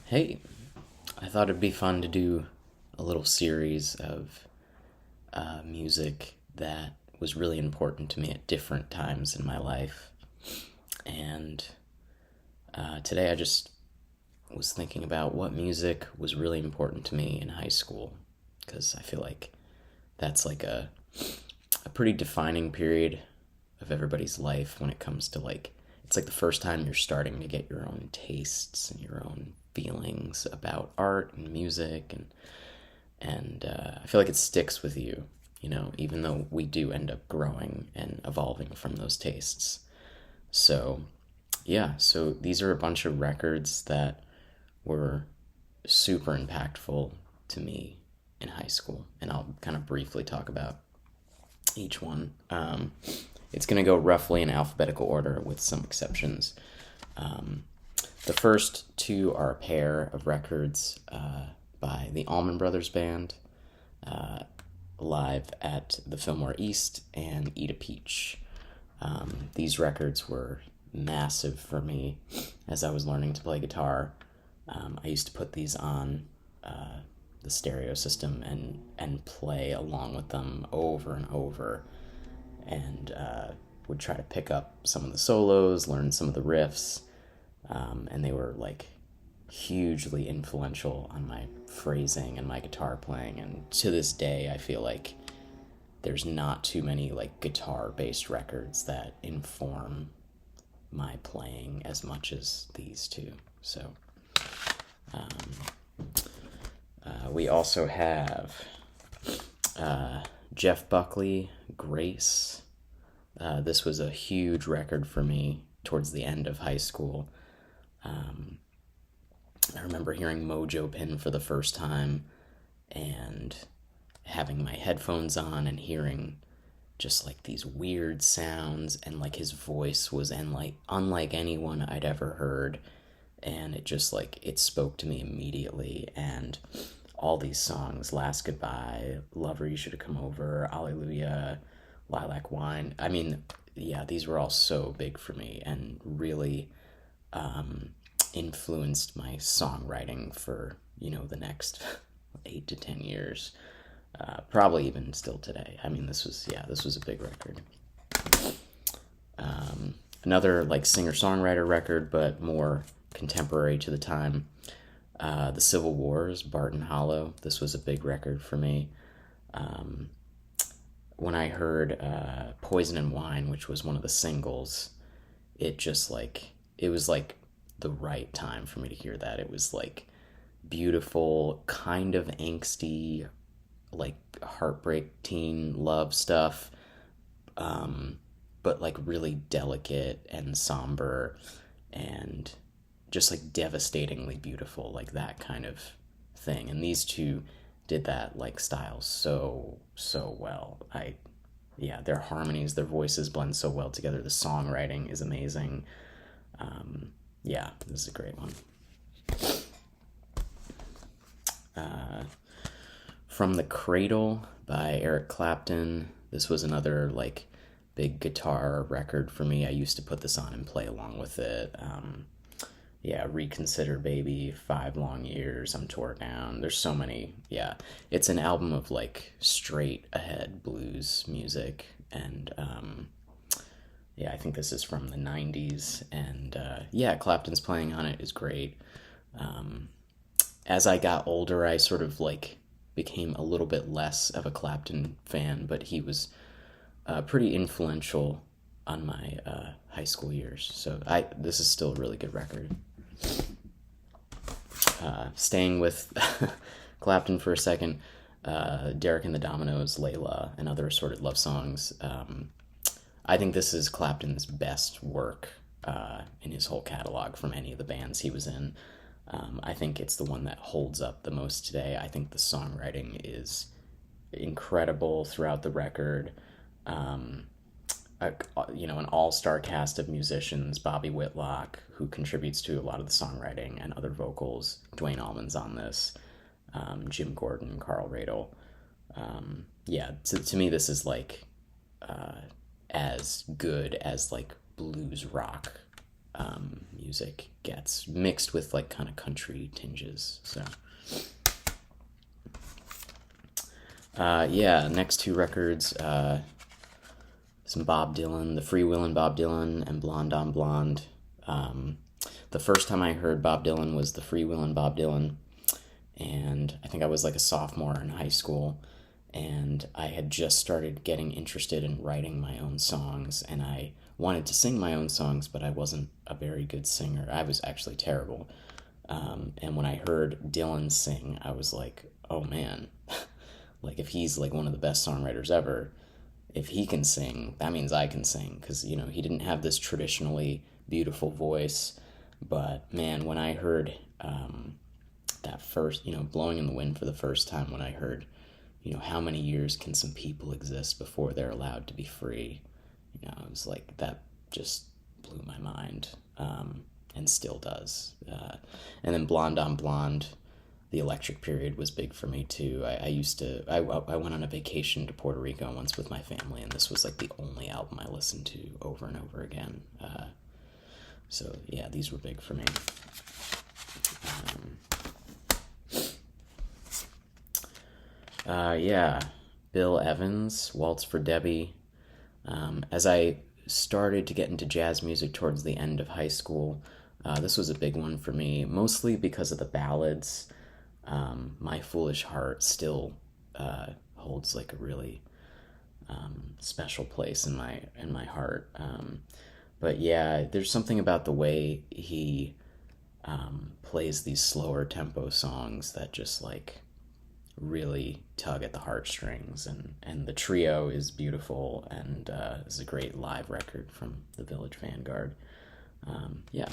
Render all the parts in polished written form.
Hey, I thought it'd be fun to do a little series of music that was really important to me at different times in my life. And today I just was thinking about what music was really important to me in high school, because I feel like that's like a pretty defining period of everybody's life when it comes to it's like the first time you're starting to get your own tastes and your own feelings about art and music, and I feel like it sticks with you, even though we do end up growing and evolving from those tastes. So yeah, so these are a bunch of records that were super impactful to me in high school, and I'll kind of briefly talk about each one. It's going to go roughly in alphabetical order with some exceptions. The first two are a pair of records by the Allman Brothers Band, live at the Fillmore East, and Eat a Peach. These records were massive for me as I was learning to play guitar. I used to put these on the stereo system and play along with them over and over, and would try to pick up some of the solos, learn some of the riffs, and they were like hugely influential on my phrasing and my guitar playing. And to this day, I feel like there's not too many like guitar-based records that inform my playing as much as these two. So we also have Jeff Buckley, Grace. This was a huge record for me towards the end of high school. I remember hearing Mojo Pin for the first time and having my headphones on and hearing just like these weird sounds, and like his voice was unlike anyone I'd ever heard, and it just like it spoke to me immediately. And all these songs, Last Goodbye, Lover You Should Have Come Over, Alleluia, Lilac Wine, I mean, yeah, these were all so big for me and really influenced my songwriting for the next 8 to 10 years, probably even still today. I mean, this was a big record. Another like singer-songwriter record, but more contemporary to the time, The Civil Wars, Barton Hollow. This was a big record for me. When I heard Poison and Wine, which was one of the singles, it was like the right time for me to hear that. It was like beautiful, kind of angsty, like heartbreak teen love stuff, but like really delicate and somber and just like devastatingly beautiful, like that kind of thing. And these two did that like style so well. Their harmonies, their voices blend so well together. The songwriting is amazing. This is a great one. From the Cradle by Eric Clapton. This was another like big guitar record for me. I used to put this on and play along with it. Reconsider Baby, 5 Long Years, I'm Tore Down. There's so many. Yeah, it's an album of like straight ahead blues music, and I think this is from the 90s, and Clapton's playing on it is great. As I got older, I sort of like became a little bit less of a Clapton fan, but he was pretty influential on my high school years. So this is still a really good record. Staying with Clapton for a second, Derek and the Dominos, Layla, and other assorted love songs. I think this is Clapton's best work in his whole catalog from any of the bands he was in. I think it's the one that holds up the most today. I think the songwriting is incredible throughout the record. An all-star cast of musicians, Bobby Whitlock, who contributes to a lot of the songwriting and other vocals. Dwayne Allman's on this. Jim Gordon, Carl Radle. To me, this is like as good as like blues rock music gets, mixed with like kind of country tinges. So yeah, next two records, some Bob Dylan, the Freewheelin' Bob Dylan and Blonde on Blonde. The first time I heard Bob Dylan was the Freewheelin' Bob Dylan, and I think I was like a sophomore in high school, and I had just started getting interested in writing my own songs, and I wanted to sing my own songs, but I wasn't a very good singer. I was actually terrible. And when I heard Dylan sing, I was like, oh man, like if he's like one of the best songwriters ever, if he can sing, that means I can sing, because, you know, he didn't have this traditionally beautiful voice, but man, when I heard that first, you know, Blowing in the Wind for the first time, when I heard, you know, how many years can some people exist before they're allowed to be free, you know, it was like, that just blew my mind, and still does. And then Blonde on Blonde, the electric period was big for me too. I went on a vacation to Puerto Rico once with my family, and this was like the only album I listened to over and over again. So yeah, these were big for me. Yeah, Bill Evans, Waltz for Debbie. As I started to get into jazz music towards the end of high school, this was a big one for me, mostly because of the ballads. My Foolish Heart still holds like a really special place in my heart. But yeah, there's something about the way he plays these slower tempo songs that just like really tug at the heartstrings, and the trio is beautiful, and is a great live record from the Village Vanguard. Yeah.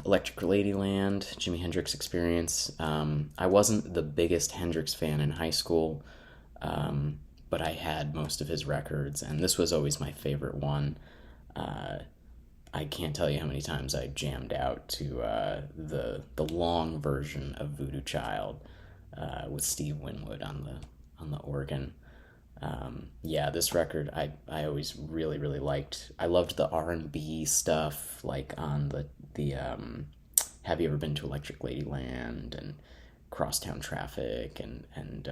Electric Ladyland, Jimi Hendrix Experience. I wasn't the biggest Hendrix fan in high school, but I had most of his records, and this was always my favorite one. I can't tell you how many times I jammed out to the long version of Voodoo Child with Steve Winwood on the organ. Yeah, this record I always really, really liked. I loved the R&B stuff, like on the Have You Ever Been to Electric Ladyland and Crosstown Traffic, and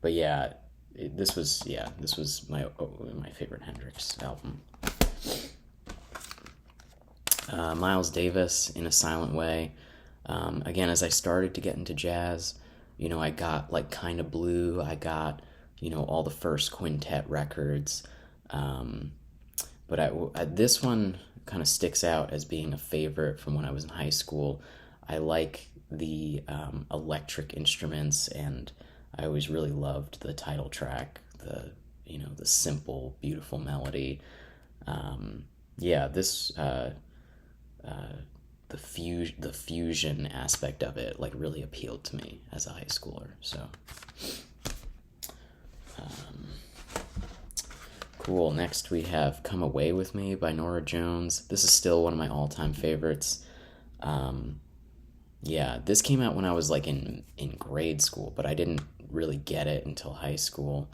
but yeah, this was my favorite Hendrix album. Miles Davis, In a Silent Way. Again, as I started to get into jazz, you know, I got like Kinda Blue, I got, you know, all the first quintet records, but this one kind of sticks out as being a favorite from when I was in high school. I like the electric instruments, and I always really loved the title track, the simple, beautiful melody. Yeah, this the fusion aspect of it like really appealed to me as a high schooler. So cool. Next we have Come Away With Me by Norah Jones. This is still one of my all-time favorites. Yeah, this came out when I was like in grade school, but I didn't really get it until high school.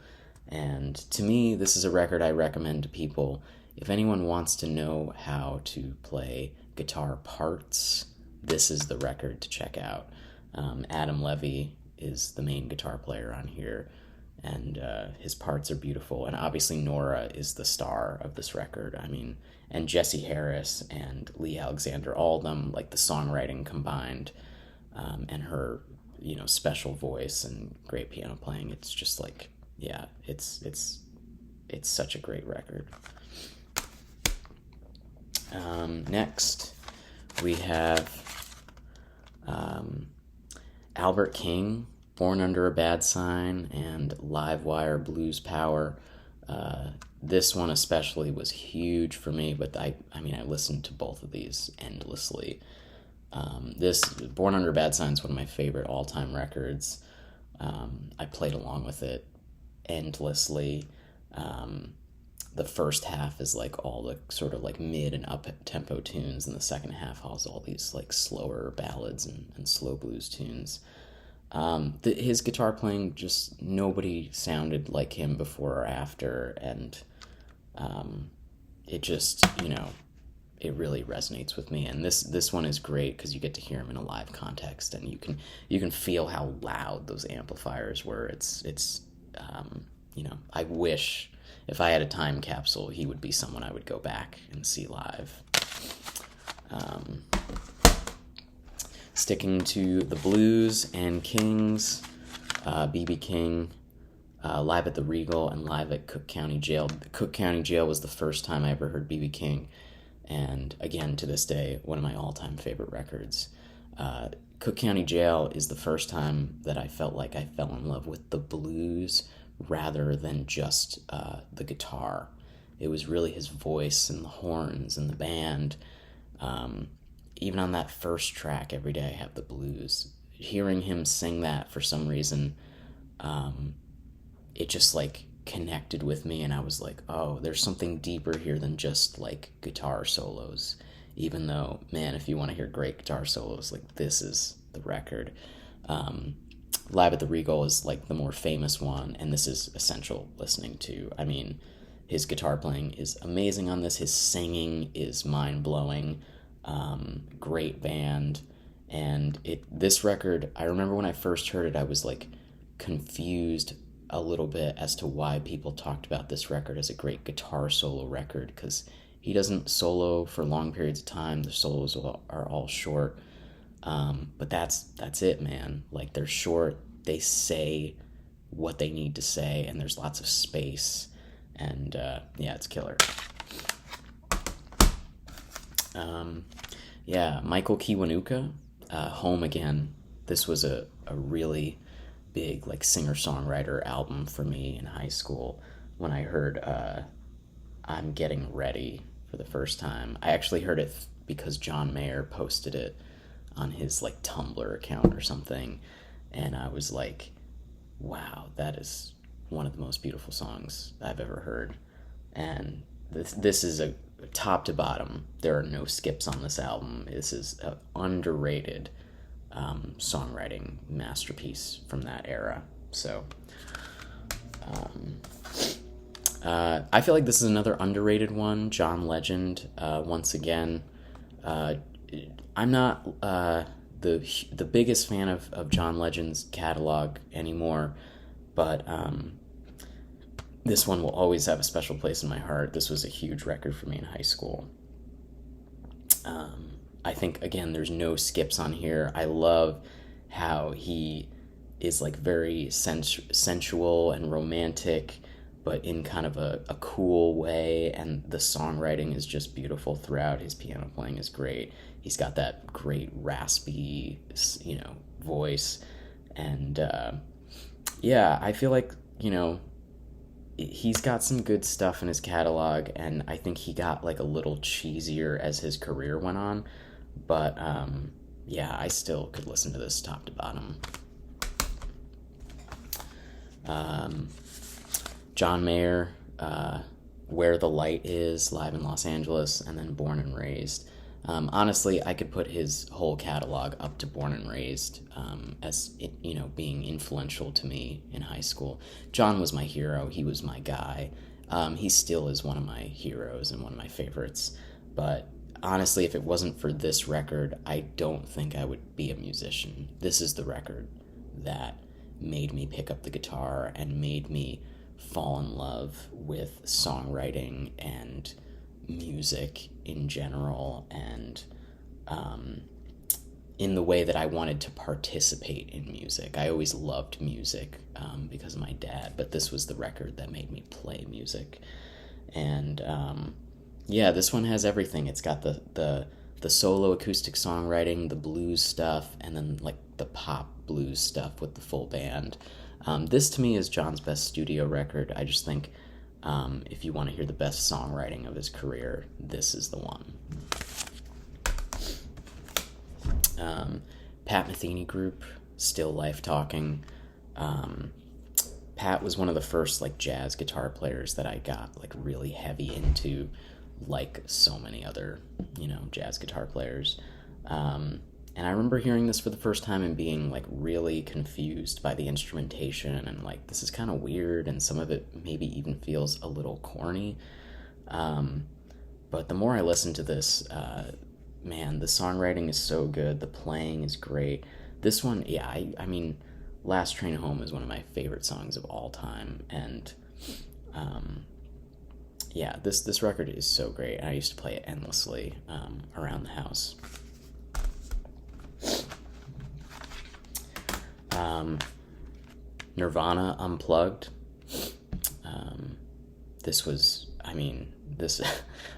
And to me, this is a record I recommend to people. If anyone wants to know how to play guitar parts, this is the record to check out. Adam Levy is the main guitar player on here, and his parts are beautiful. And obviously Nora is the star of this record. I mean, and Jesse Harris and Lee Alexander, all of them, like the songwriting combined, and her, you know, special voice and great piano playing. It's just like, yeah, it's such a great record. Next, we have Albert King, Born Under a Bad Sign, and Livewire Blues Power. This one especially was huge for me, but I mean, I listened to both of these endlessly. This Born Under a Bad Sign is one of my favorite all-time records. I played along with it endlessly. The first half is like all the sort of like mid and up tempo tunes, and the second half has all these like slower ballads and slow blues tunes. His guitar playing, just nobody sounded like him before or after, and it just, it really resonates with me. And this one is great because you get to hear him in a live context, and you can feel how loud those amplifiers were. It's I wish if I had a time capsule, he would be someone I would go back and see live. Sticking to the blues and Kings, B.B. King, live at the Regal and live at Cook County Jail. Cook County Jail was the first time I ever heard B.B. King, and again, to this day, one of my all-time favorite records. Cook County Jail is the first time that I felt like I fell in love with the blues rather than just the guitar. It was really his voice and the horns and the band. Even on that first track, Every Day I Have the Blues, hearing him sing that for some reason, it just like connected with me, and I was like, oh, there's something deeper here than just like guitar solos. Even though, man, if you want to hear great guitar solos, like this is the record. Live at the Regal is like the more famous one, and this is essential listening to. I mean, his guitar playing is amazing on this. His singing is mind-blowing. Great band. And this record, I remember when I first heard it, I was like confused a little bit as to why people talked about this record as a great guitar solo record, because he doesn't solo for long periods of time. The solos are all short. But that's it, man. Like, they're short, they say what they need to say, and there's lots of space, and it's killer. Michael Kiwanuka, Home Again. This was a really big like singer-songwriter album for me in high school. When I heard I'm Getting Ready for the first time, I actually heard it because John Mayer posted it on his like Tumblr account or something, and I was like, wow, that is one of the most beautiful songs I've ever heard. And this is a top to bottom, there are no skips on this album. This is an underrated songwriting masterpiece from that era. So I feel like this is another underrated one. John Legend, once again. I'm not the biggest fan of John Legend's catalog anymore, but this one will always have a special place in my heart. This was a huge record for me in high school. I think, again, there's no skips on here. I love how he is like very sensual and romantic, but in kind of a cool way, and the songwriting is just beautiful throughout. His piano playing is great. He's got that great raspy, voice, and I feel like, he's got some good stuff in his catalog, and I think he got like a little cheesier as his career went on, but I still could listen to this top to bottom. John Mayer, Where the Light Is, live in Los Angeles, and then Born and Raised. Honestly, I could put his whole catalog up to Born and Raised as being influential to me in high school. John was my hero. He was my guy. He still is one of my heroes and one of my favorites. But honestly, if it wasn't for this record, I don't think I would be a musician. This is the record that made me pick up the guitar and made me fall in love with songwriting and music in general, and in the way that I wanted to participate in music. I always loved music because of my dad, but this was the record that made me play music. And this one has everything. It's got the solo acoustic songwriting, the blues stuff, and then like the pop blues stuff with the full band. This to me is John's best studio record. I just think if you want to hear the best songwriting of his career, this is the one. Pat Metheny Group, Still Life Talking. Pat was one of the first like jazz guitar players that I got like really heavy into, like so many other jazz guitar players. And I remember hearing this for the first time and being like really confused by the instrumentation, and like, this is kind of weird, and some of it maybe even feels a little corny. But the more I listen to this, man, the songwriting is so good. The playing is great. This one, yeah, I mean, Last Train Home is one of my favorite songs of all time. And yeah, this record is so great. I used to play it endlessly around the house. Nirvana Unplugged. This was, I mean, this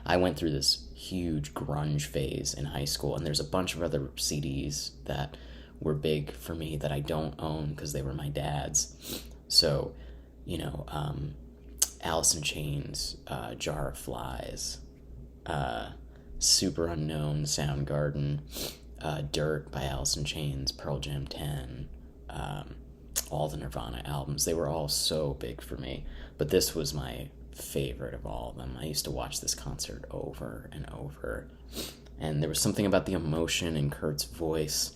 I went through this huge grunge phase in high school, and there's a bunch of other CDs that were big for me that I don't own because they were my dad's. So, you know, Alice in Chains, Jar of Flies, Super Unknown, Soundgarden, Dirt by Alice in Chains, Pearl Jam 10, all the Nirvana albums. They were all so big for me, but this was my favorite of all of them. I used to watch this concert over and over, and there was something about the emotion in Kurt's voice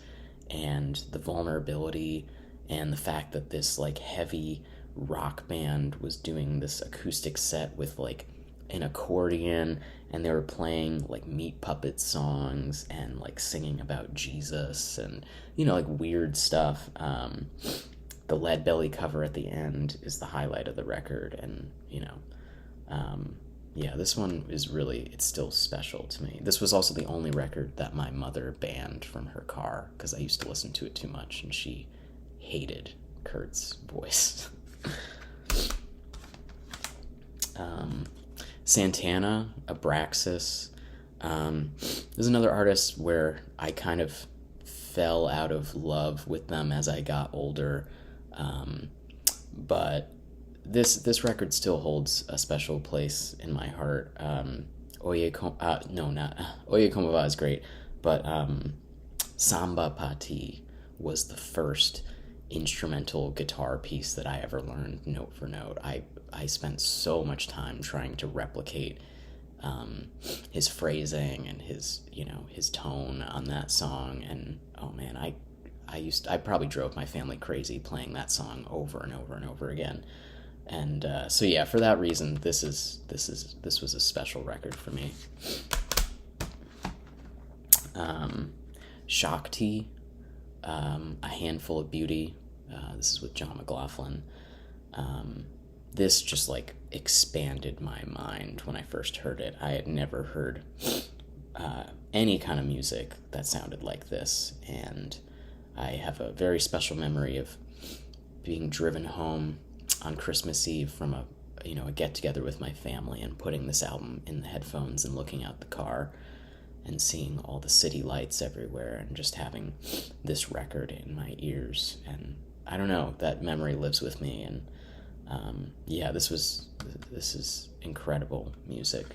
and the vulnerability and the fact that this like heavy rock band was doing this acoustic set with like an accordion, and they were playing like Meat Puppet songs and like singing about Jesus and, you know, like weird stuff. The Lead Belly cover at the end is the highlight of the record, and, you know, yeah, this one is really, it's still special to me. This was also the only record that my mother banned from her car because I used to listen to it too much, and she hated Kurt's voice. Santana, Abraxas. There's another artist where I kind of fell out of love with them as I got older, but this record still holds a special place in my heart. Oye Como Va is great, but Samba Pati was the first instrumental guitar piece that I ever learned note for note. I spent so much time trying to replicate his phrasing and his, you know, his tone on that song, and oh man, I probably drove my family crazy playing that song over and over and over again. And so yeah, for that reason, this was a special record for me. Shakti, A Handful of Beauty. This is with John McLaughlin. This just like expanded my mind when I first heard it. I had never heard any kind of music that sounded like this, and I have a very special memory of being driven home on Christmas Eve from a get together with my family and putting this album in the headphones and looking out the car and seeing all the city lights everywhere and just having this record in my ears. And I don't know, that memory lives with me. And yeah, this is incredible music.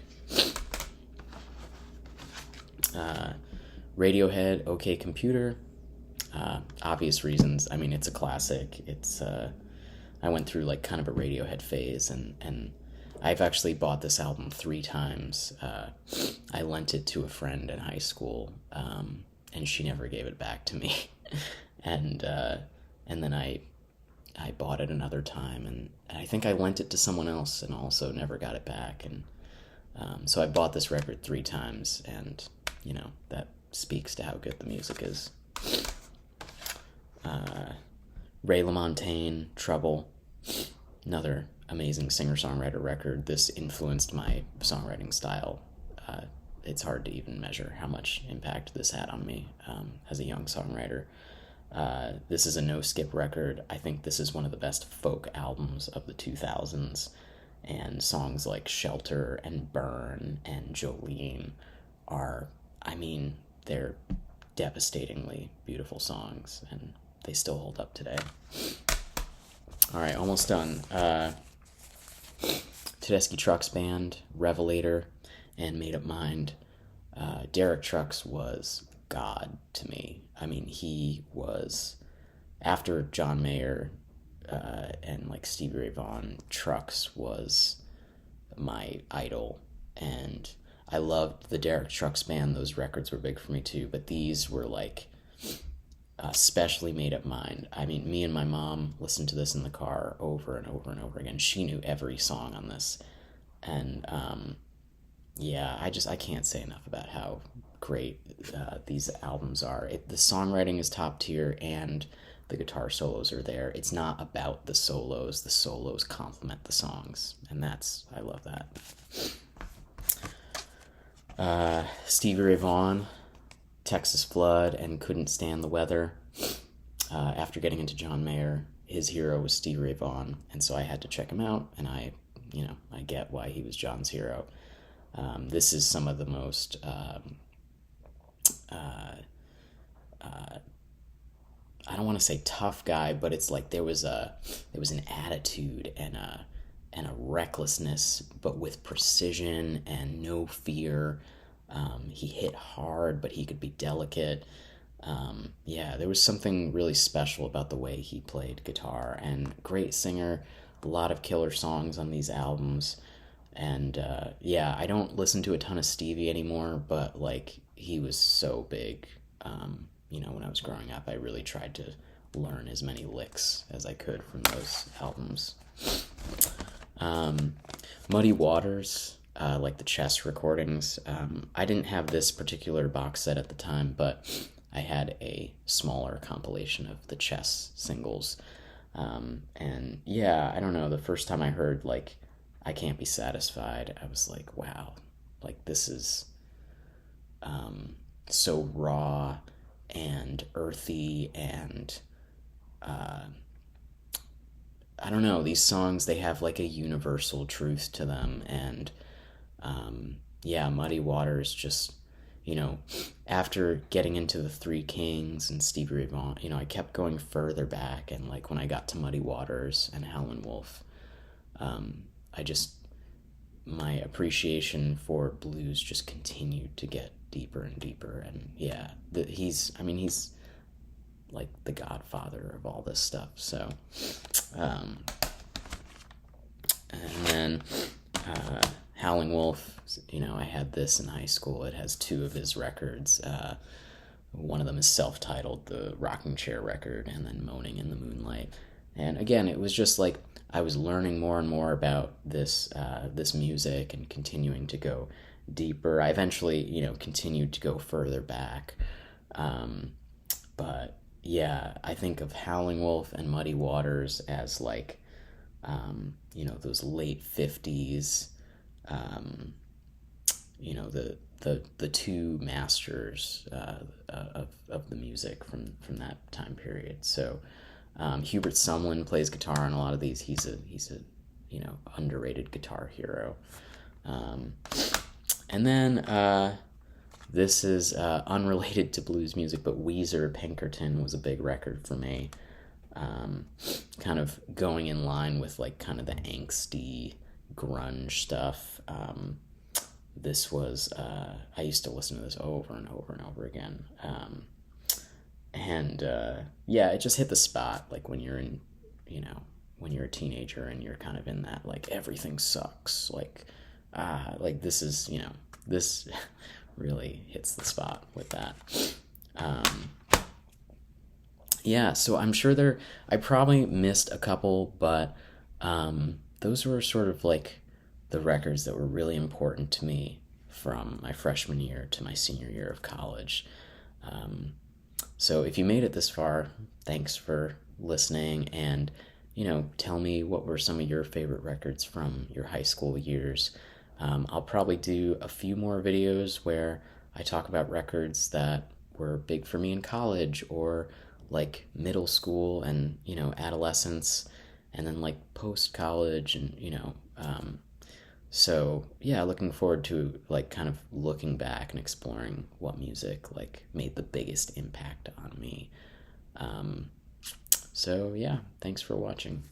Radiohead, OK Computer. Obvious reasons. I mean, it's a classic. It's I went through like kind of a Radiohead phase, and I've actually bought this album 3 times. I lent it to a friend in high school, and she never gave it back to me. and then I bought it another time, and I think I lent it to someone else and also never got it back. And so I bought this record 3 times, and, you know, that speaks to how good the music is. Ray Lamontagne, Trouble, another amazing singer-songwriter record. This influenced my songwriting style. It's hard to even measure how much impact this had on me as a young songwriter. This is a no-skip record. I think this is one of the best folk albums of the 2000s, and songs like Shelter and Burn and Jolene are, I mean, they're devastatingly beautiful songs, and they still hold up today. All right, almost done. Tedeschi Trucks Band, Revelator, and Made Up Mind. Derek Trucks was God to me. I mean, he was, after John Mayer and like Stevie Ray Vaughan, Trucks was my idol, and I loved the Derek Trucks Band. Those records were big for me too, but these were like especially Made Up Mind. I mean, me and my mom listened to this in the car over and over and over again. She knew every song on this, and yeah, I can't say enough about how great these albums are. The songwriting is top tier, and the guitar solos are there. It's not about the solos. The solos complement the songs, and I love that. Stevie Ray Vaughan, Texas Flood, and Couldn't Stand the Weather. After getting into John Mayer, his hero was Stevie Ray Vaughan, and so I had to check him out, and I get why he was John's hero. This is some of the most I don't want to say tough guy, but it's like there was an attitude and a recklessness, but with precision and no fear. He hit hard, but he could be delicate. Yeah, there was something really special about the way he played guitar, and great singer. A lot of killer songs on these albums. And yeah, I don't listen to a ton of Stevie anymore, but like he was so big. When I was growing up, I really tried to learn as many licks as I could from those albums. Muddy Waters, like the Chess recordings. I didn't have this particular box set at the time, but I had a smaller compilation of the Chess singles. And yeah, I don't know, the first time I heard like I Can't Be Satisfied, I was like, wow, like this is so raw and earthy, and I don't know, these songs, they have like a universal truth to them. And yeah, Muddy Waters just, after getting into the Three Kings and Stevie Ray Vaughan, I kept going further back, and like when I got to Muddy Waters and Howlin Wolf, my appreciation for blues just continued to get deeper and deeper. And yeah, he's like the godfather of all this stuff. So, and then Howlin Wolf, I had this in high school. It has two of his records. One of them is self-titled, the Rocking Chair record, and then Moaning in the Moonlight. And again, it was just like I was learning more and more about this music and continuing to go deeper. I eventually, continued to go further back. But yeah, I think of Howlin' Wolf and Muddy Waters as like, those late 50s, the two masters of the music from that time period. So Hubert Sumlin plays guitar on a lot of these. He's a underrated guitar hero. And then this is unrelated to blues music, but Weezer Pinkerton was a big record for me. Kind of going in line with like kind of the angsty grunge stuff. This was, I used to listen to this over and over and over again. And yeah, it just hit the spot, like when you're in, when you're a teenager and you're kind of in that, like, everything sucks, like this is, this really hits the spot with that. Yeah, so I'm sure I probably missed a couple, but those were sort of like the records that were really important to me from my freshman year to my senior year of college. So if you made it this far, thanks for listening, and, tell me what were some of your favorite records from your high school years. I'll probably do a few more videos where I talk about records that were big for me in college, or like middle school and, adolescence, and then like post-college, and, so yeah, looking forward to like kind of looking back and exploring what music like made the biggest impact on me. So yeah, thanks for watching.